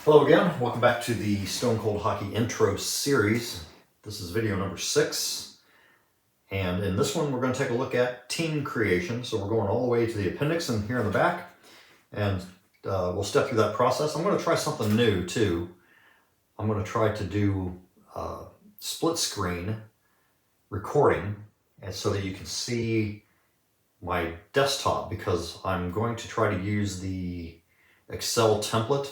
Hello again, welcome back to the Stone Cold Hockey Intro Series. This is video number 6, and in this one we're going to take a look at team creation. So we're going all the way to the appendix and here in the back, and we'll step through that process. I'm going to try something new too. I'm going to try to do split screen recording, and so that you can see my desktop, because I'm going to try to use the Excel template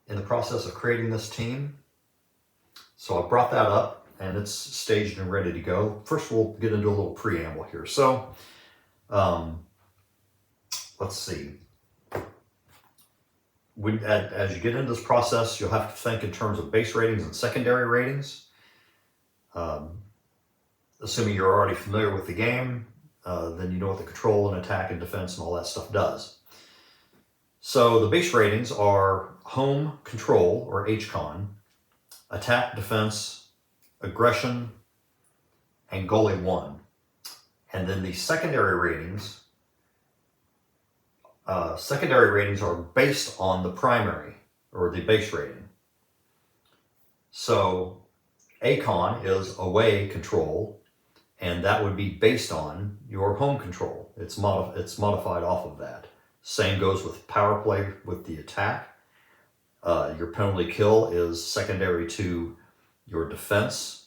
in the process of creating this team. So I brought that up and it's staged and ready to go. First we'll get into a little preamble here. So let's see. As you get into this process, you'll have to think in terms of base ratings and secondary ratings. Assuming you're already familiar with the game, then you know what the control and attack and defense and all that stuff does. So the base ratings are home control, or HCon, attack, defense, aggression, and goalie 1. And then the secondary ratings are based on the primary, or the base rating. So ACon is away control, and that would be based on your home control. It's modified off of that. Same goes with power play with the attack. Your penalty kill is secondary to your defense.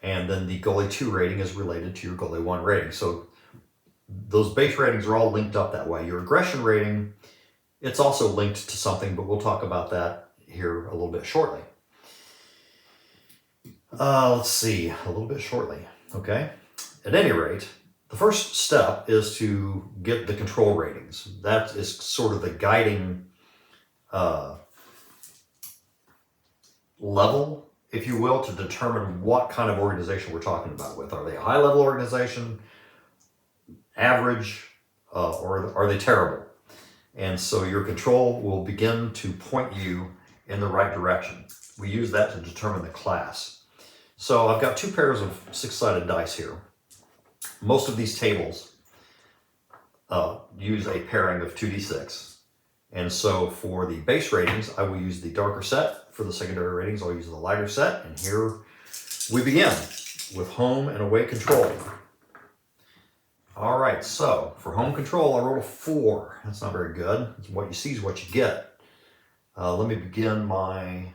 And then the goalie 2 rating is related to your goalie 1 rating. So those base ratings are all linked up that way. Your aggression rating, it's also linked to something, but we'll talk about that here a little bit shortly. Let's see, a little bit shortly, okay? At any rate, the first step is to get the control ratings. That is sort of the guiding level, if you will, to determine what kind of organization we're talking about with. Are they a high-level organization, average, or are they terrible? And so your control will begin to point you in the right direction. We use that to determine the class. So I've got 2 pairs of 6-sided dice here. Most of these tables use a pairing of 2d6. And so for the base ratings, I will use the darker set. For the secondary ratings, I'll use the lighter set. And here we begin with home and away control. All right, so for home control, I rolled a 4. That's not very good. What you see is what you get. Let me begin my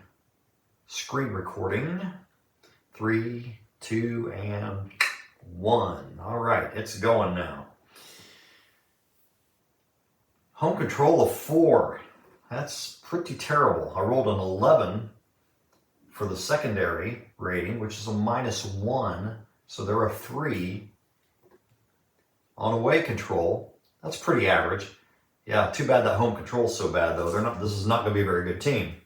screen recording. 3, 2, and 1. All right, it's going now. Home control of 4. That's pretty terrible. I rolled an 11 for the secondary rating, which is a -1. So there are 3 on away control. That's pretty average. Yeah, too bad that home control is so bad though. This is not going to be a very good team.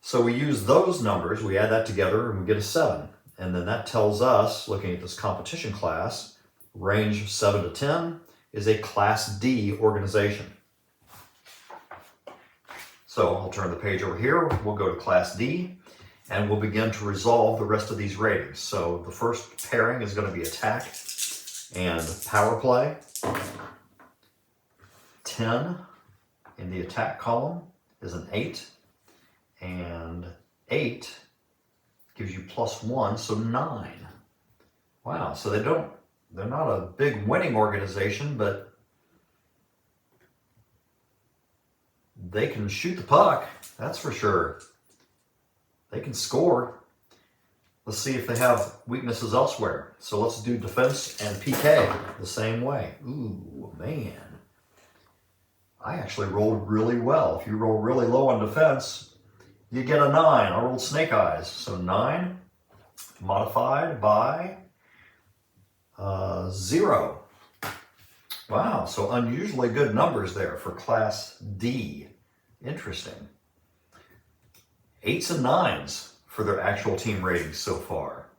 So we use those numbers, we add that together, and we get a 7. And then that tells us, looking at this competition class, range 7 to 10 is a Class D organization. So I'll turn the page over here, we'll go to Class D, and we'll begin to resolve the rest of these ratings. So the first pairing is going to be attack and power play. 10 in the attack column is an 8, and 8 gives you +1, so 9. Wow, so they're not a big winning organization, but they can shoot the puck, that's for sure. They can score. Let's see if they have weaknesses elsewhere. So let's do defense and PK the same way. Ooh, man. I actually rolled really well. If you roll really low on defense, you get a 9. I rolled snake eyes. So 9 modified by 0. Wow, so unusually good numbers there for Class D. Interesting. 8s and 9s for their actual team ratings so far.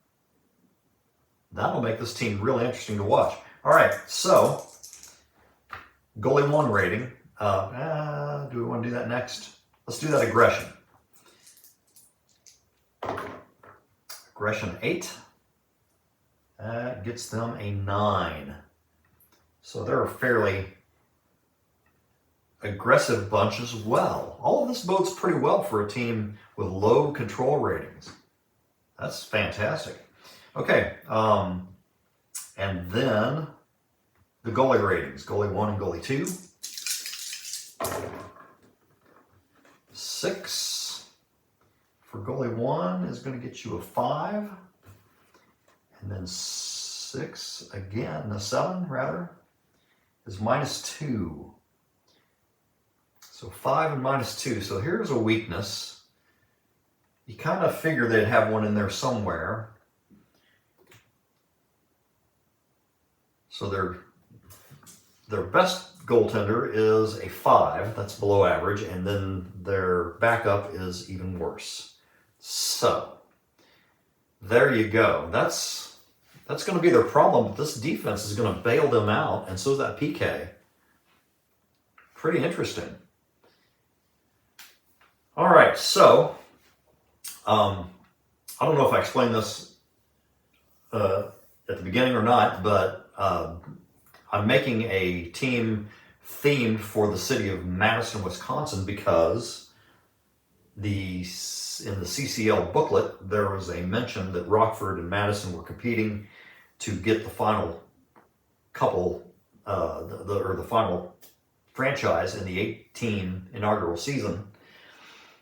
That'll make this team really interesting to watch. All right, so goalie 1 rating. Do we want to do that next? Let's do that aggression. Aggression 8. That gets them a 9. So they're a fairly aggressive bunch as well. All of this bodes pretty well for a team with low control ratings. That's fantastic. Okay, and then the goalie ratings. Goalie 1 and goalie 2. 6 for goalie 1 is going to get you a 5. And then 6 again, a 7 rather, is -2. So 5 and -2. So here's a weakness. You kind of figure they'd have one in there somewhere. So their best goaltender is a 5. That's below average. And then their backup is even worse. So there you go. That's going to be their problem. But this defense is going to bail them out. And so is that PK. Pretty interesting. All right, so I don't know if I explained this at the beginning or not, but I'm making a team themed for the city of Madison, Wisconsin, because in the CCL booklet there was a mention that Rockford and Madison were competing to get the final couple, the final franchise in the 18 inaugural season.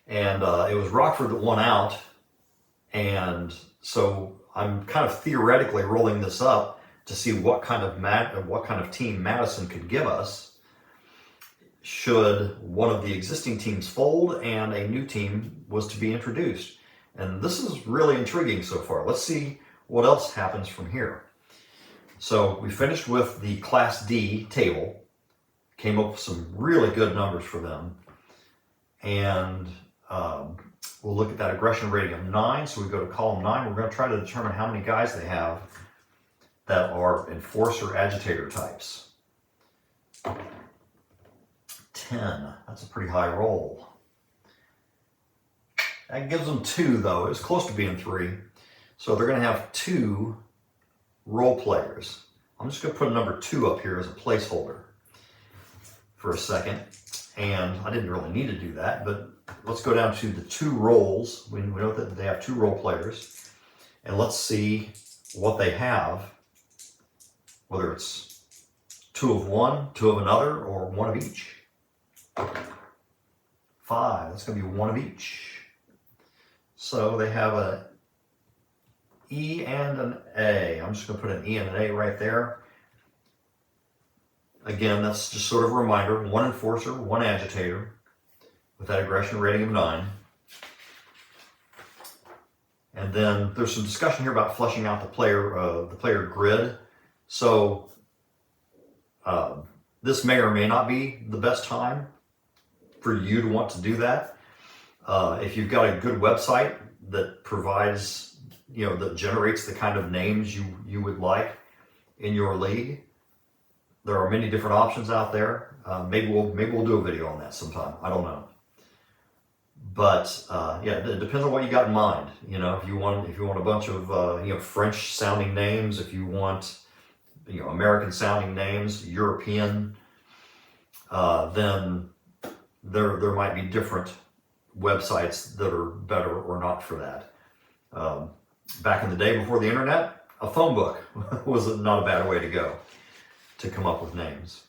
And it was Rockford that won out, and so I'm kind of theoretically rolling this up to see what kind of team Madison could give us should one of the existing teams fold and a new team was to be introduced. And this is really intriguing so far. Let's see what else happens from here. So we finished with the Class D table, came up with some really good numbers for them, and we'll look at that aggression rating of 9. So we go to column 9. We're going to try to determine how many guys they have that are enforcer agitator types. 10. That's a pretty high roll. That gives them 2, though. It's close to being 3. So they're going to have 2 role players. I'm just going to put a number 2 up here as a placeholder for a second. And I didn't really need to do that, but let's go down to the 2 roles. We know that they have 2 role players. And let's see what they have, whether it's 2 of one, 2 of another, or 1 of each. 5, that's going to be 1 of each. So they have an E and an A. I'm just going to put an E and an A right there. Again, that's just sort of a reminder. 1 enforcer, 1 agitator, with that aggression rating of 9. And then there's some discussion here about fleshing out the player grid. So this may or may not be the best time for you to want to do that. If you've got a good website that provides, that generates the kind of names you would like in your league, there are many different options out there. Maybe we'll do a video on that sometime. I don't know. But yeah, it depends on what you got in mind. If you want a bunch of French sounding names, if you want American sounding names, European, then there might be different websites that are better or not for that. Back in the day before the internet, a phone book was not a bad way to go to come up with names.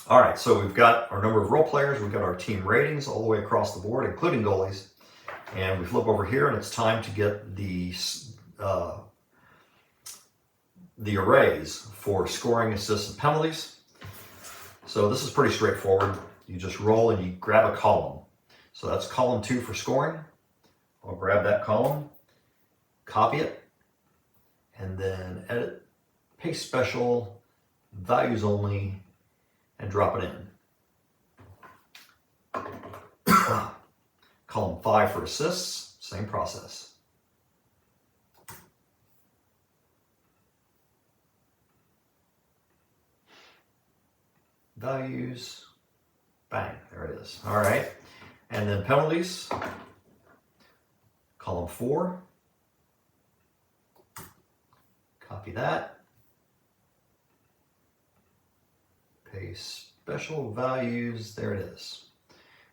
All right, so we've got our number of role players, we've got our team ratings all the way across the board, including goalies. And we flip over here and it's time to get the arrays for scoring, assists, and penalties. So this is pretty straightforward. You just roll and you grab a column. So that's column 2 for scoring. I'll grab that column, copy it, and then edit, paste special, values only, and drop it in. Column 5 for assists, same process. Values, bang, there it is. All right, and then penalties, column 4, copy that, paste special values, there it is.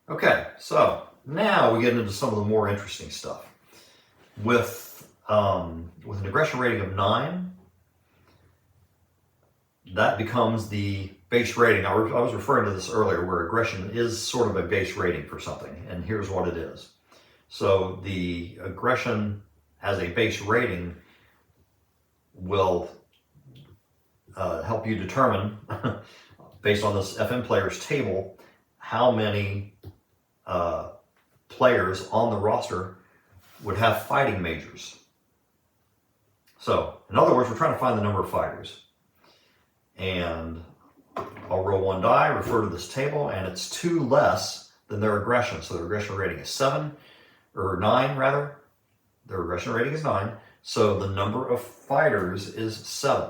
Okay, so now we get into some of the more interesting stuff. With an aggression rating of 9, that becomes the base rating. I was referring to this earlier, where aggression is sort of a base rating for something, and here's what it is. So the aggression as a base rating will help you determine, based on this FM players table, how many players on the roster would have fighting majors. So, in other words, we're trying to find the number of fighters. And I'll roll 1 die, refer to this table, and it's 2 less than their aggression. So their aggression rating is 7, or 9 rather. Their aggression rating is 9. So the number of fighters is 7.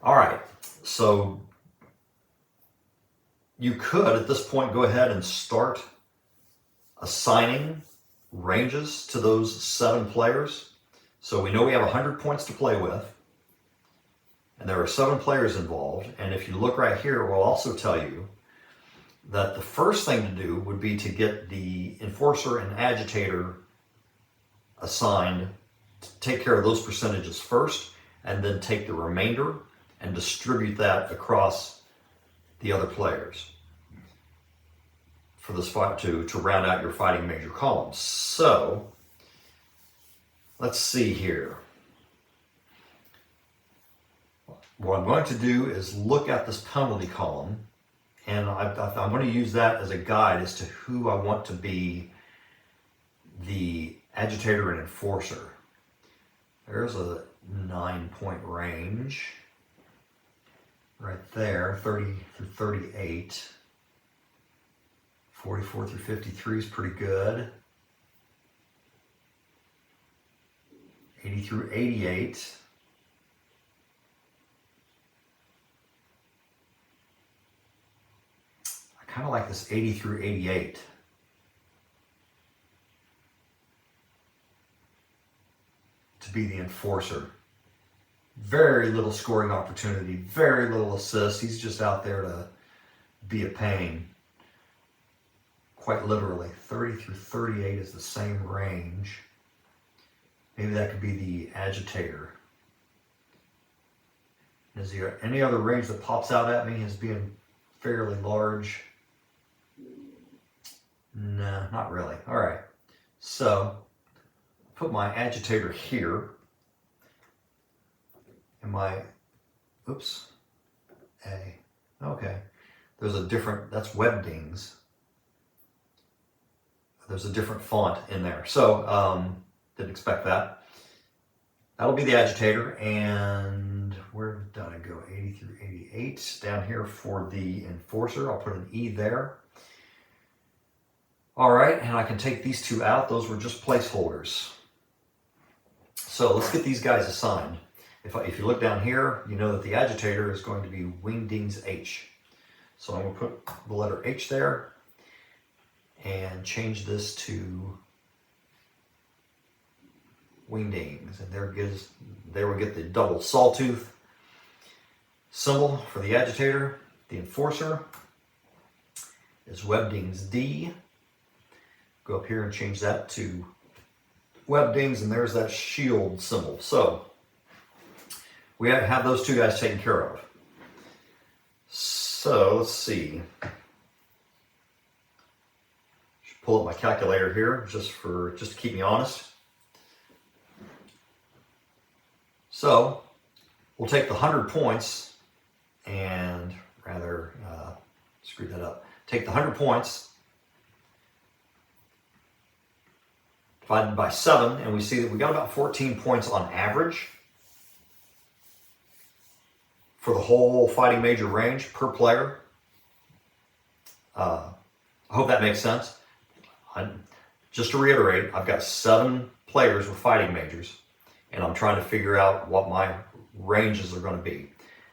All right, so you could at this point go ahead and start assigning ranges to those 7 players. So we know we have 100 points to play with, and there are 7 players involved. And if you look right here, it will also tell you that the first thing to do would be to get the enforcer and agitator assigned, to take care of those percentages first, and then take the remainder and distribute that across the other players for this fight to round out your fighting major column. So let's see here. What I'm going to do is look at this penalty column, and I'm going to use that as a guide as to who I want to be the agitator and enforcer. There's a 9-point range right there, 30 through 38. 44 through 53 is pretty good. 80 through 88. I kind of like this 80 through 88. To be the enforcer. Very little scoring opportunity, very little assist. He's just out there to be a pain. Quite literally. 30 through 38 is the same range. Maybe that could be the agitator. Is there any other range that pops out at me as being fairly large? No, not really. All right. So, put my agitator here. And my, oops, A. Okay. There's a different, that's Webdings. There's a different font in there. So, didn't expect that. That'll be the agitator. And where did I go? 80 through 88. Down here for the enforcer. I'll put an E there. All right, and I can take these 2 out. Those were just placeholders. So let's get these guys assigned. If you look down here, you know that the agitator is going to be Wingdings H. So I'm going to put the letter H there and change this to Wingdings. And there we get the double sawtooth symbol for the agitator. The enforcer is Webdings D. Go up here and change that to Webdings, and there's that shield symbol. So we have those 2 guys taken care of. So let's see. Should pull up my calculator here just to keep me honest. So we'll take the 100 points and rather screw that up. Take the 100 points divided by 7, and we see that we got about 14 points on average for the whole fighting major range per player. I hope that makes sense. Just to reiterate, I've got 7 players with fighting majors, and I'm trying to figure out what my ranges are going to be.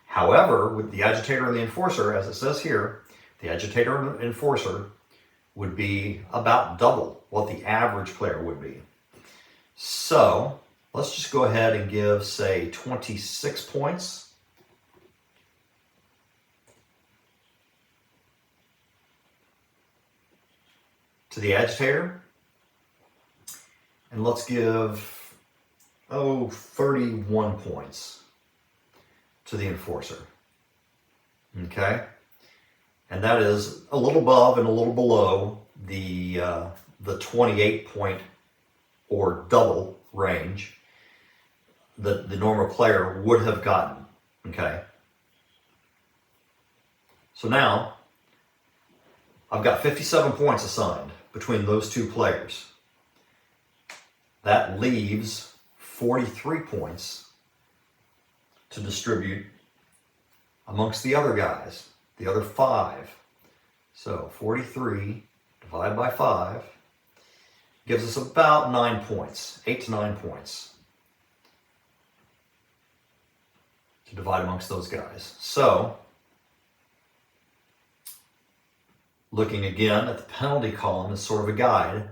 However, with the agitator and the enforcer, as it says here, the agitator and the enforcer would be about double what the average player would be. So let's just go ahead and give, say, 26 points to the agitator. And let's give, 31 points to the enforcer. Okay? And that is a little above and a little below the 28 point or double range that the normal player would have gotten. Okay? So now, I've got 57 points assigned between those two players. That leaves 43 points to distribute amongst the other guys, the other 5. So 43 divided by 5 gives us about 9 points, 8 to 9 points to divide amongst those guys. So, looking again at the penalty column as sort of a guide,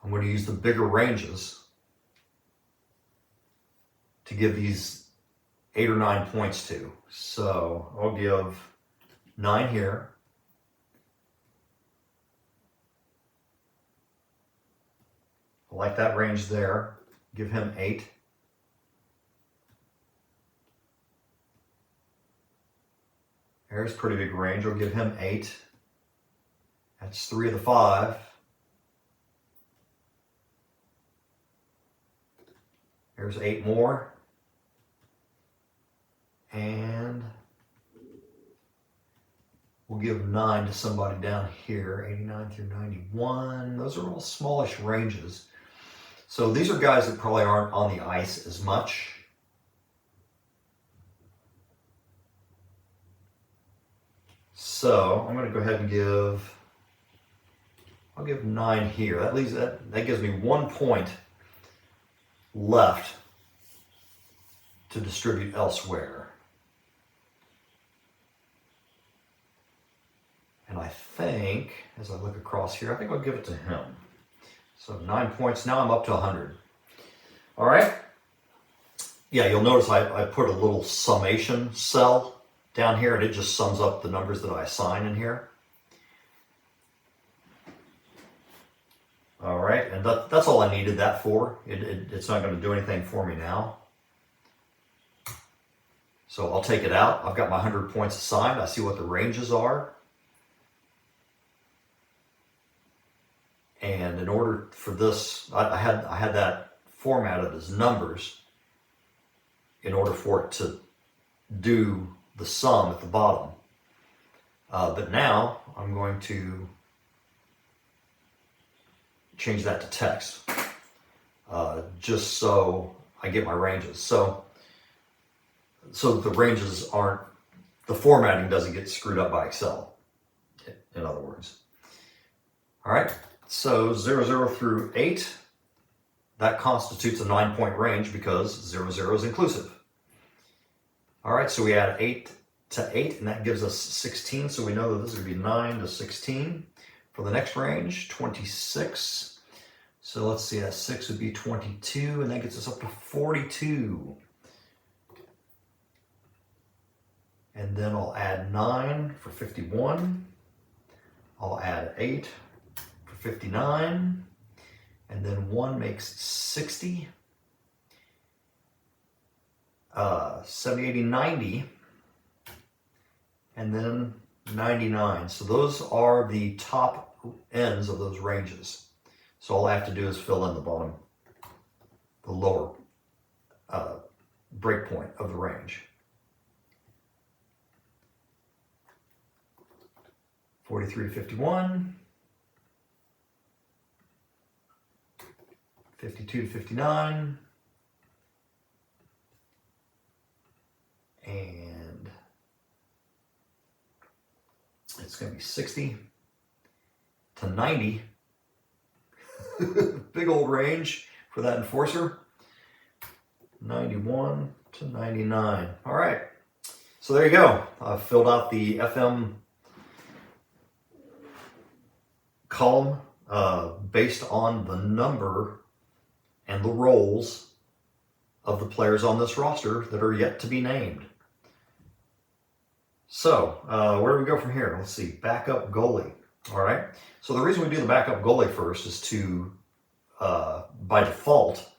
I'm going to use the bigger ranges to give these 8 or 9 points to. So I'll give 9 here. I like that range there. Give him 8. There's a pretty big range. I'll give him 8. That's 3 of the 5. There's 8 more. And we'll give 9 to somebody down here, 89 through 91. Those are all smallish ranges. So these are guys that probably aren't on the ice as much. So I'm going to go ahead and I'll give 9 here. That gives me 1 point left to distribute elsewhere. And I think, as I look across here, I think I'll give it to him. So 9 points. Now I'm up to 100. All right. Yeah, you'll notice I put a little summation cell down here, and it just sums up the numbers that I assign in here. All right, and that's all I needed that for. It's not going to do anything for me now. So I'll take it out. I've got my 100 points assigned. I see what the ranges are. And in order for this, I had that formatted as numbers in order for it to do the sum at the bottom. But now I'm going to change that to text, just so I get my ranges. So the ranges aren't, the formatting doesn't get screwed up by Excel, in other words. All right, so 0 through 8, that constitutes a 9-point range because 0 is inclusive. All right, so we add 8 to 8, and that gives us 16. So we know that this is going to be 9 to 16. For the next range, 26. So let's see, that 6 would be 22, and that gets us up to 42. And then I'll add 9 for 51. I'll add 8 for 59. And then 1 makes 60. 70, 80, 90, and then 99. So those are the top ends of those ranges. So all I have to do is fill in the bottom, the lower breakpoint of the range. 43 to 51, 52 to 59, and it's going to be 60 to 90. Big old range for that enforcer. 91 to 99. All right. So there you go. I've filled out the FM column based on the number and the roles of the players on this roster that are yet to be named. So where do we go from here? Let's see, backup goalie. All right. So the reason we do the backup goalie first is to, by default,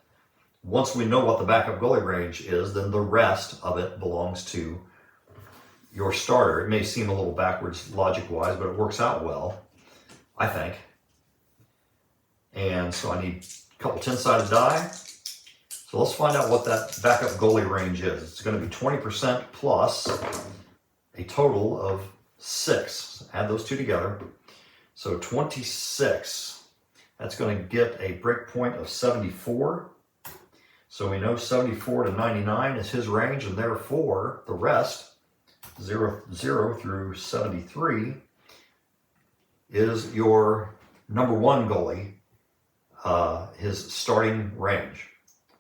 once we know what the backup goalie range is, then the rest of it belongs to your starter. It may seem a little backwards logic-wise, but it works out well, I think. And so I need a couple 10-sided die. So let's find out what that backup goalie range is. It's going to be 20% plus a total of 6. Add those two together. So 26. That's going to get a break point of 74. So we know 74 to 99 is his range, and therefore the rest, 0 through 73, is your number 1 goalie, his starting range.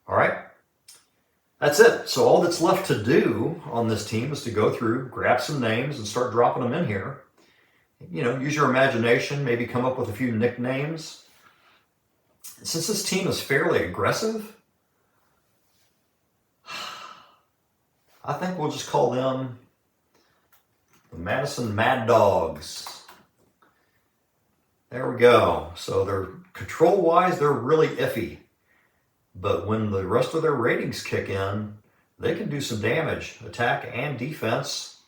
All right? That's it. So all that's left to do on this team is to go through, grab some names, and start dropping them in here. You know, use your imagination, maybe come up with a few nicknames. Since this team is fairly aggressive, I think we'll just call them the Madison Mad Dogs. There we go. So they're control-wise, they're really iffy. But when the rest of their ratings kick in, they can do some damage, attack and defense.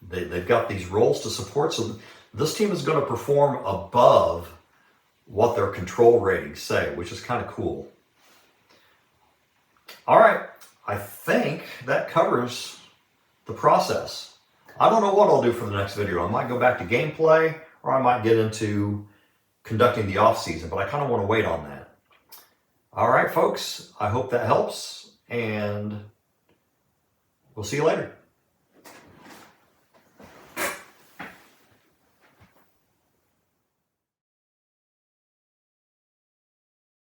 They've got these roles to support. So this team is going to perform above what their control ratings say, which is kind of cool. All right. I think that covers the process. I don't know what I'll do for the next video. I might go back to gameplay, or I might get into conducting the off season, but I kind of want to wait on that. All right, folks, I hope that helps, and we'll see you later.